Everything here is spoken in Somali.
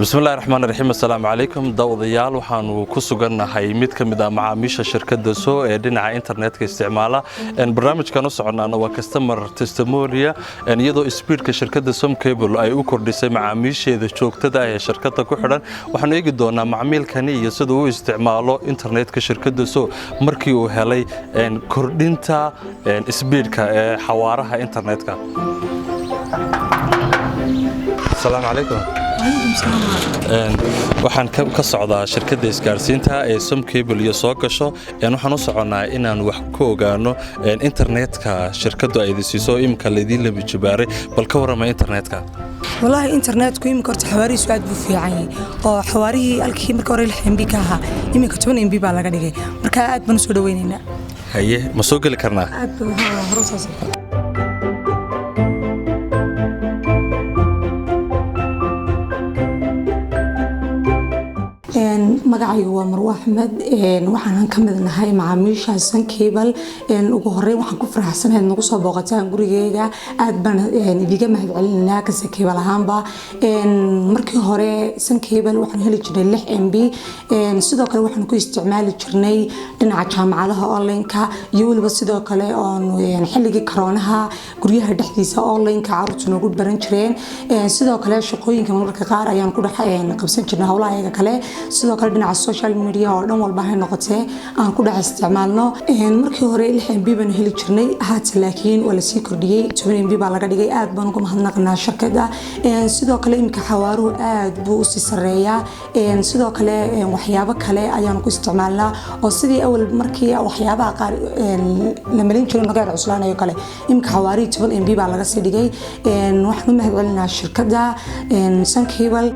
bismillaahir rahmaanir rahiim assalaamu calaykum dawadayaal waxaanu ku sugannahay mid ka mid ah macaamiisha shirkadda soo ee dhinaca internetka isticmaala barnaamijkan u soconaana waa customer testimonial iyadoo speedka shirkadda Som Cable ay u kordhisay macaamiisheeda joogtada ah ee shirkadda ku xidhan waxaanu eegi doonaa macmiilkani iyo sida uu isticmaalo internetka shirkadda soo markii uu helay kordhinta speedka ee xawaaraha internetka. السلام عليكم. waxaan ka socdaa shirkadda isgaarsiinta ee Som Cable iyo soo gasho waxaan u soconaa inaan wax ku ogaano internetka shirkaddu ay siiso imka leedin la bijbaaray bal ka warama internetka والله internetku imka horta xawaarihiisu aad buu fiican yahay oo xawaarihii alkii marka hore 6 MB ka ahaa imka 10 MB baa laga dhigay marka aad baan soo dhaweynaynaa haye ma soo gali karnaa aad baa horusaas magacaygu waa Marwa Ahmed waxaan ka mid nahay macaamiisha Som Cable ugu horreyn waxaan ku faraxsanahay nagu soo booqataan gurigeyga aad baan idiga mahadcelinayaa ka Som Cable ahaanba markii hore Som Cable waxaan heli jirnay 6 MB sidoo kale waxaan ku isticmaali jirnay dhinaca jaamacadaha online-ka iyo waliba sidoo kale oo xilligii corona guryaha dhexdiisa online-ka carruurtu nagu baran jireen sidoo kale shaqooyinka mararka qaar ayaan ku dhaxay qabsan jirnay hawlaha kale sidoo kale dhinaca social media oo dhan walba hay noqotay aan ku dhax isticmaalno markii hore 6 MB baan heli jirnay haatan laakiin wala sii kordhiyay 10 MB baa laga dhigay aad baan uga mahadnaqnaa shirkadda sidoo kale imka xawaaruhu aad buu u sii sareeyaa sidoo kale waxyaabo kale ayaan ku isticmaalnaa oo sidii awal markii waxyaabaha qaar la malin jiray magaar cuslaanayo kale imka xawaari 10 MB baa laga sii dhigay waxaan u mahadcelinayaa shirkadda Som Cable